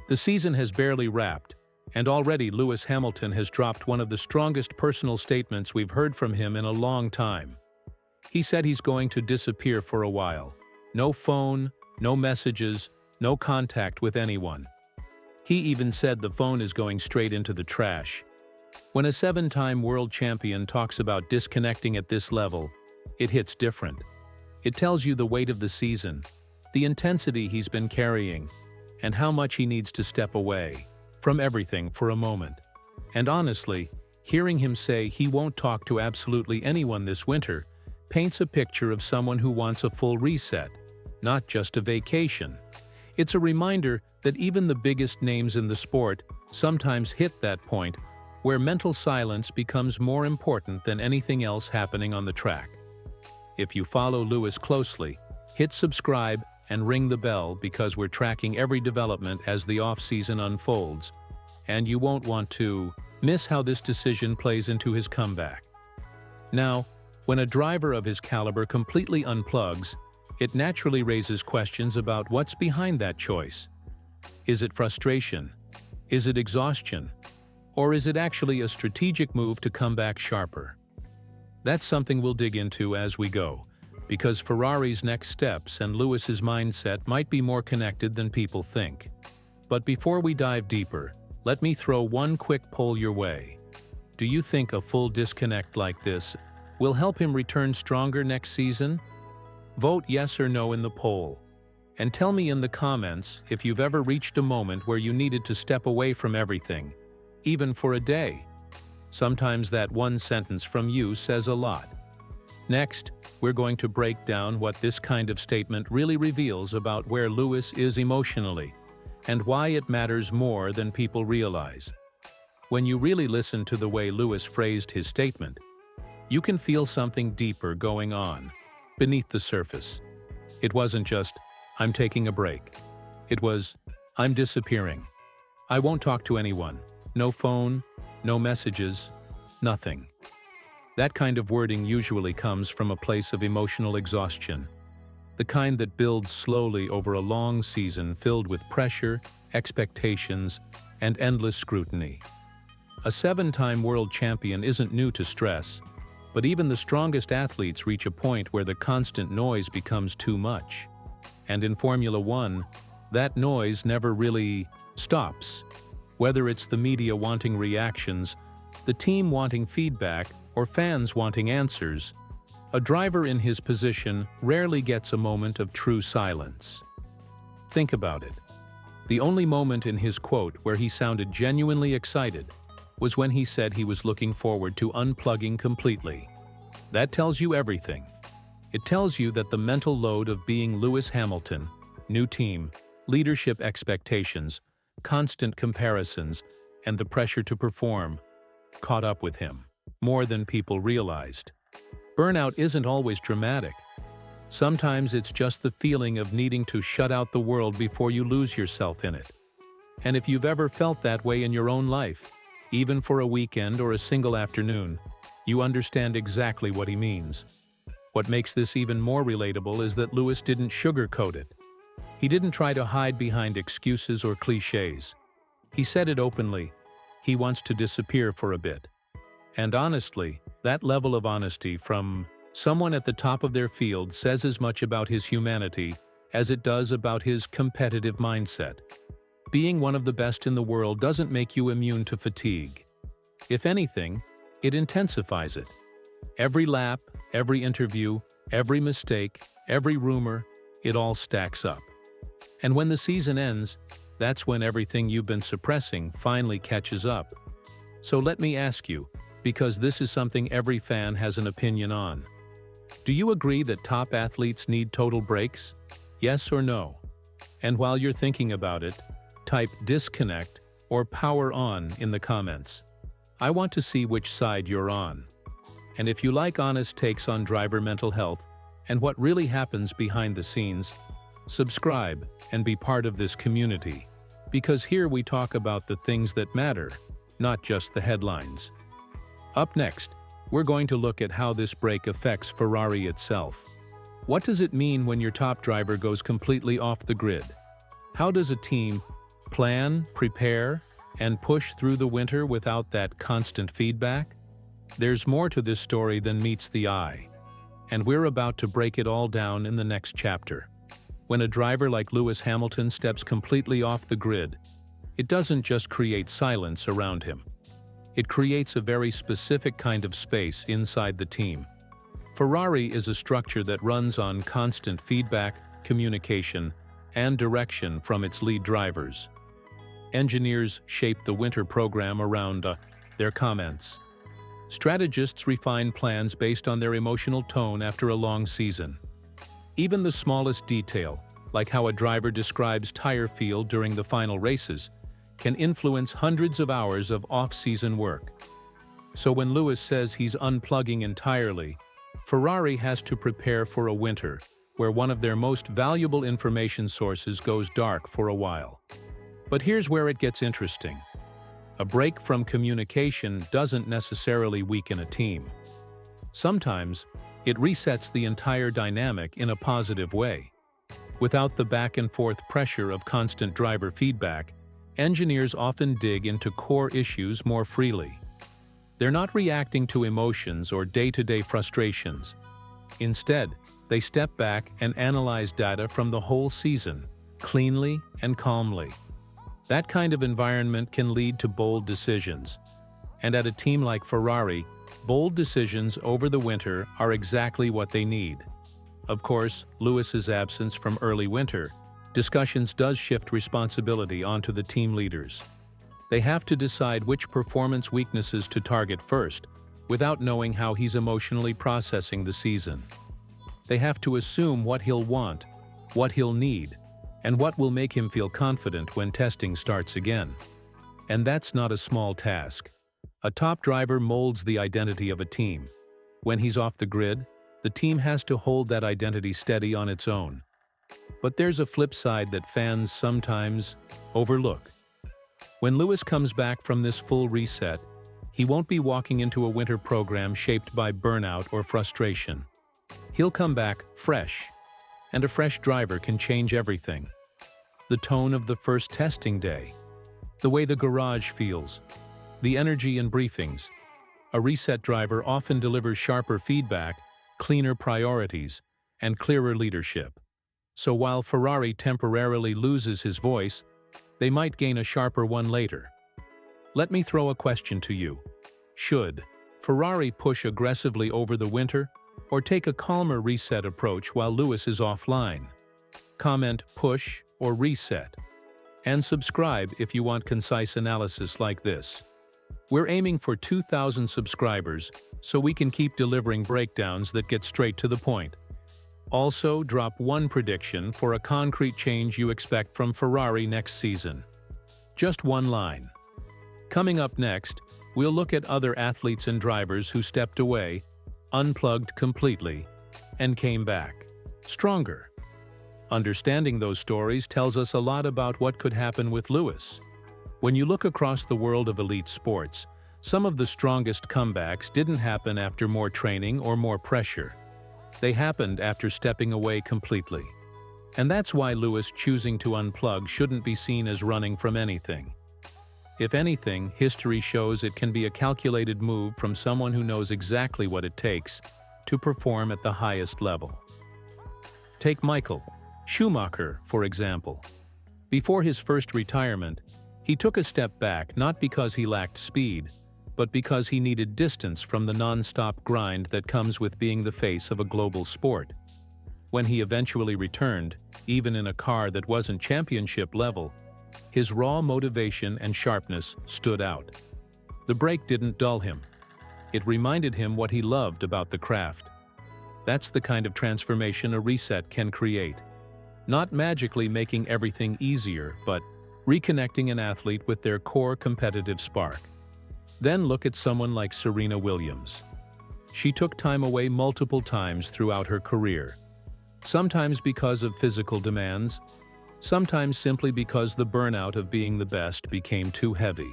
The season has barely wrapped, and already Lewis Hamilton has dropped one of the strongest personal statements we've heard from him in a long time. He said he's going to disappear for a while. No phone, no messages, no contact with anyone. He even said the phone is going straight into the trash. When a 7-time world champion talks about disconnecting at this level, it hits different. It tells you the weight of the season, the intensity he's been carrying, and how much he needs to step away from everything for a moment. And honestly, hearing him say he won't talk to absolutely anyone this winter paints a picture of someone who wants a full reset, not just a vacation. It's a reminder that even the biggest names in the sport sometimes hit that point where mental silence becomes more important than anything else happening on the track. If you follow Lewis closely, hit subscribe and ring the bell because we're tracking every development as the off-season unfolds, and you won't want to miss how this decision plays into his comeback. Now, when a driver of his caliber completely unplugs, it naturally raises questions about what's behind that choice. Is it frustration? Is it exhaustion? Or is it actually a strategic move to come back sharper? That's something we'll dig into as we go, because Ferrari's next steps and Lewis's mindset might be more connected than people think. But before we dive deeper, let me throw one quick poll your way. Do you think a full disconnect like this will help him return stronger next season? Vote yes or no in the poll. And tell me in the comments if you've ever reached a moment where you needed to step away from everything, even for a day. Sometimes that one sentence from you says a lot. Next, we're going to break down what this kind of statement really reveals about where Lewis is emotionally, and why it matters more than people realize. When you really listen to the way Lewis phrased his statement, you can feel something deeper going on beneath the surface. It wasn't just, "I'm taking a break." It was, "I'm disappearing. I won't talk to anyone. No phone, no messages, nothing." That kind of wording usually comes from a place of emotional exhaustion, the kind that builds slowly over a long season filled with pressure, expectations, and endless scrutiny. A 7-time world champion isn't new to stress, but even the strongest athletes reach a point where the constant noise becomes too much. And in Formula One, that noise never really stops. Whether it's the media wanting reactions, the team wanting feedback, or fans wanting answers, a driver in his position rarely gets a moment of true silence. Think about it. The only moment in his quote where he sounded genuinely excited was when he said he was looking forward to unplugging completely. That tells you everything. It tells you that the mental load of being Lewis Hamilton, new team, leadership expectations, constant comparisons, and the pressure to perform caught up with him more than people realized. Burnout isn't always dramatic. Sometimes it's just the feeling of needing to shut out the world before you lose yourself in it. And if you've ever felt that way in your own life, even for a weekend or a single afternoon, you understand exactly what he means. What makes this even more relatable is that Lewis didn't sugarcoat it. He didn't try to hide behind excuses or cliches. He said it openly. He wants to disappear for a bit. And honestly, that level of honesty from someone at the top of their field says as much about his humanity as it does about his competitive mindset. Being one of the best in the world doesn't make you immune to fatigue. If anything, it intensifies it. Every lap, every interview, every mistake, every rumor, it all stacks up. And when the season ends, that's when everything you've been suppressing finally catches up. So let me ask you, because this is something every fan has an opinion on. Do you agree that top athletes need total breaks? Yes or no? And while you're thinking about it, type disconnect or power on in the comments. I want to see which side you're on. And if you like honest takes on driver mental health and what really happens behind the scenes, subscribe and be part of this community. Because here we talk about the things that matter, not just the headlines. Up next, we're going to look at how this break affects Ferrari itself. What does it mean when your top driver goes completely off the grid? How does a team, Plan, prepare, and push through the winter without that constant feedback? There's more to this story than meets the eye, and we're about to break it all down in the next chapter. When a driver like Lewis Hamilton steps completely off the grid, it doesn't just create silence around him. It creates a very specific kind of space inside the team. Ferrari is a structure that runs on constant feedback, communication, and direction from its lead drivers. Engineers shape the winter program around their comments. Strategists refine plans based on their emotional tone after a long season. Even the smallest detail, like how a driver describes tire feel during the final races, can influence hundreds of hours of off-season work. So when Lewis says he's unplugging entirely, Ferrari has to prepare for a winter where one of their most valuable information sources goes dark for a while. But here's where it gets interesting. A break from communication doesn't necessarily weaken a team. Sometimes, it resets the entire dynamic in a positive way. Without the back-and-forth pressure of constant driver feedback, engineers often dig into core issues more freely. They're not reacting to emotions or day-to-day frustrations. Instead, they step back and analyze data from the whole season, cleanly and calmly. That kind of environment can lead to bold decisions. And at a team like Ferrari, bold decisions over the winter are exactly what they need. Of course, Lewis's absence from early winter discussions does shift responsibility onto the team leaders. They have to decide which performance weaknesses to target first, without knowing how he's emotionally processing the season. They have to assume what he'll want, what he'll need, and what will make him feel confident when testing starts again. And that's not a small task. A top driver molds the identity of a team. When he's off the grid, the team has to hold that identity steady on its own. But there's a flip side that fans sometimes overlook. When Lewis comes back from this full reset, he won't be walking into a winter program shaped by burnout or frustration. He'll come back fresh, and a fresh driver can change everything. The tone of the first testing day, the way the garage feels, the energy in briefings. A reset driver often delivers sharper feedback, cleaner priorities, and clearer leadership. So while Ferrari temporarily loses his voice, they might gain a sharper one later. Let me throw a question to you. Should Ferrari push aggressively over the winter, or take a calmer reset approach while Lewis is offline? Comment push or reset. And subscribe if you want concise analysis like this. We're aiming for 2,000 subscribers so we can keep delivering breakdowns that get straight to the point. Also, drop one prediction for a concrete change you expect from Ferrari next season. Just one line. Coming up next, we'll look at other athletes and drivers who stepped away, unplugged completely, and came back stronger. Understanding those stories tells us a lot about what could happen with Lewis. When you look across the world of elite sports, some of the strongest comebacks didn't happen after more training or more pressure. They happened after stepping away completely. And that's why Lewis choosing to unplug shouldn't be seen as running from anything. If anything, history shows it can be a calculated move from someone who knows exactly what it takes to perform at the highest level. Take Michael Schumacher, for example. Before his first retirement, he took a step back not because he lacked speed, but because he needed distance from the non-stop grind that comes with being the face of a global sport. When he eventually returned, even in a car that wasn't championship level, his raw motivation and sharpness stood out. The break didn't dull him. It reminded him what he loved about the craft. That's the kind of transformation a reset can create. Not magically making everything easier, but reconnecting an athlete with their core competitive spark. Then look at someone like Serena Williams. She took time away multiple times throughout her career. Sometimes because of physical demands, sometimes simply because the burnout of being the best became too heavy.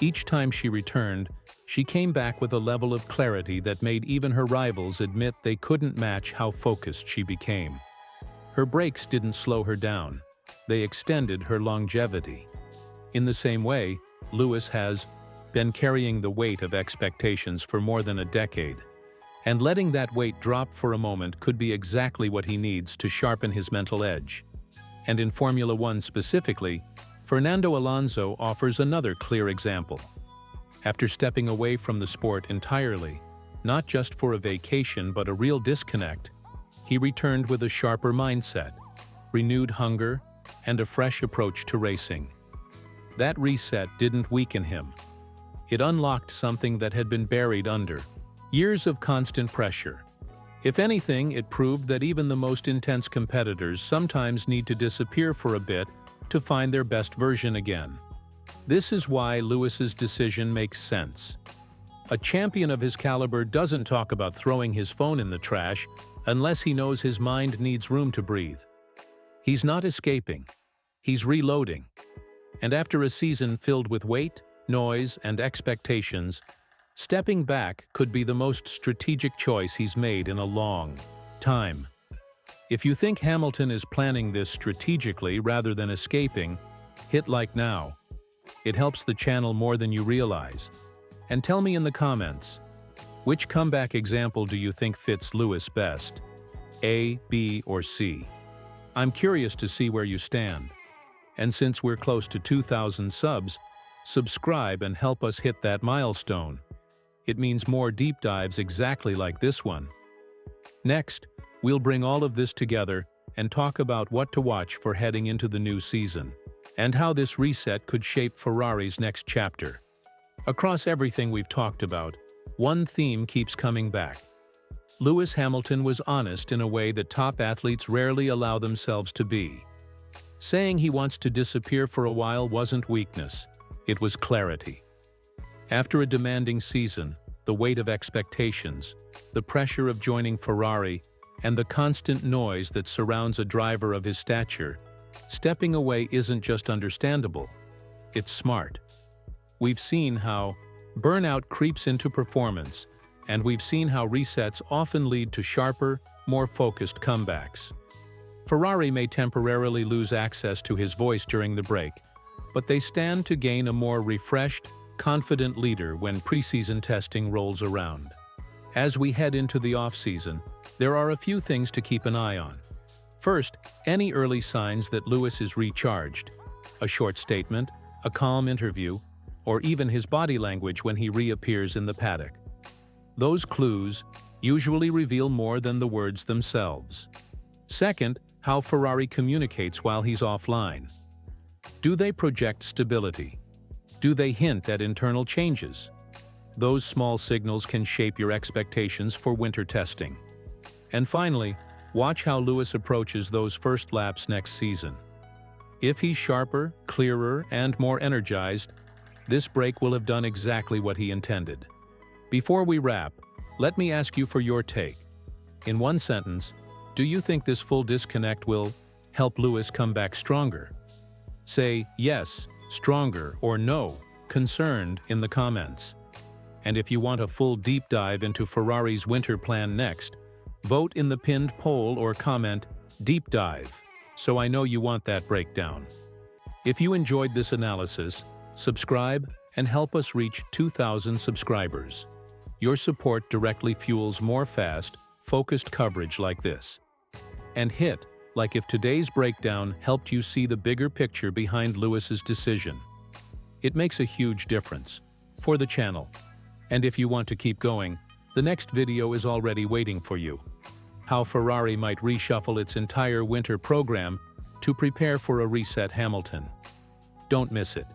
Each time she returned, she came back with a level of clarity that made even her rivals admit they couldn't match how focused she became. Her breaks didn't slow her down. They extended her longevity. In the same way, Lewis has been carrying the weight of expectations for more than a decade, and letting that weight drop for a moment could be exactly what he needs to sharpen his mental edge. And in Formula One specifically, Fernando Alonso offers another clear example. After stepping away from the sport entirely, not just for a vacation but a real disconnect, he returned with a sharper mindset, renewed hunger, and a fresh approach to racing. That reset didn't weaken him. It unlocked something that had been buried under years of constant pressure. If anything, it proved that even the most intense competitors sometimes need to disappear for a bit to find their best version again. This is why Lewis's decision makes sense. A champion of his caliber doesn't talk about throwing his phone in the trash unless he knows his mind needs room to breathe. He's not escaping. He's reloading. And after a season filled with weight, noise, and expectations, stepping back could be the most strategic choice he's made in a long time. If you think Hamilton is planning this strategically rather than escaping, hit like now. It helps the channel more than you realize. And tell me in the comments, which comeback example do you think fits Lewis best? A, B, or C? I'm curious to see where you stand. And since we're close to 2,000 subs, subscribe and help us hit that milestone. It means more deep dives exactly like this one. Next, we'll bring all of this together and talk about what to watch for heading into the new season, and how this reset could shape Ferrari's next chapter. Across everything we've talked about, one theme keeps coming back. Lewis Hamilton was honest in a way that top athletes rarely allow themselves to be. Saying he wants to disappear for a while wasn't weakness, it was clarity. After a demanding season, the weight of expectations, the pressure of joining Ferrari, and the constant noise that surrounds a driver of his stature, stepping away isn't just understandable, it's smart. We've seen how burnout creeps into performance, and we've seen how resets often lead to sharper, more focused comebacks. Ferrari may temporarily lose access to his voice during the break, but they stand to gain a more refreshed, confident leader when preseason testing rolls around. As we head into the off-season, there are a few things to keep an eye on. First, any early signs that Lewis is recharged. A short statement, a calm interview, or even his body language when he reappears in the paddock. Those clues usually reveal more than the words themselves. Second, how Ferrari communicates while he's offline. Do they project stability? Do they hint at internal changes? Those small signals can shape your expectations for winter testing. And finally, watch how Lewis approaches those first laps next season. If he's sharper, clearer, and more energized, this break will have done exactly what he intended. Before we wrap, let me ask you for your take. In one sentence, do you think this full disconnect will help Lewis come back stronger? Say yes, stronger, or no, concerned in the comments. And if you want a full deep dive into Ferrari's winter plan next, vote in the pinned poll or comment "deep dive" so I know you want that breakdown. If you enjoyed this analysis, subscribe and help us reach 2,000 subscribers. Your support directly fuels more fast, focused coverage like this. And hit like if today's breakdown helped you see the bigger picture behind Lewis's decision. It makes a huge difference for the channel. And if you want to keep going, the next video is already waiting for you. How Ferrari might reshuffle its entire winter program to prepare for a reset Hamilton. Don't miss it.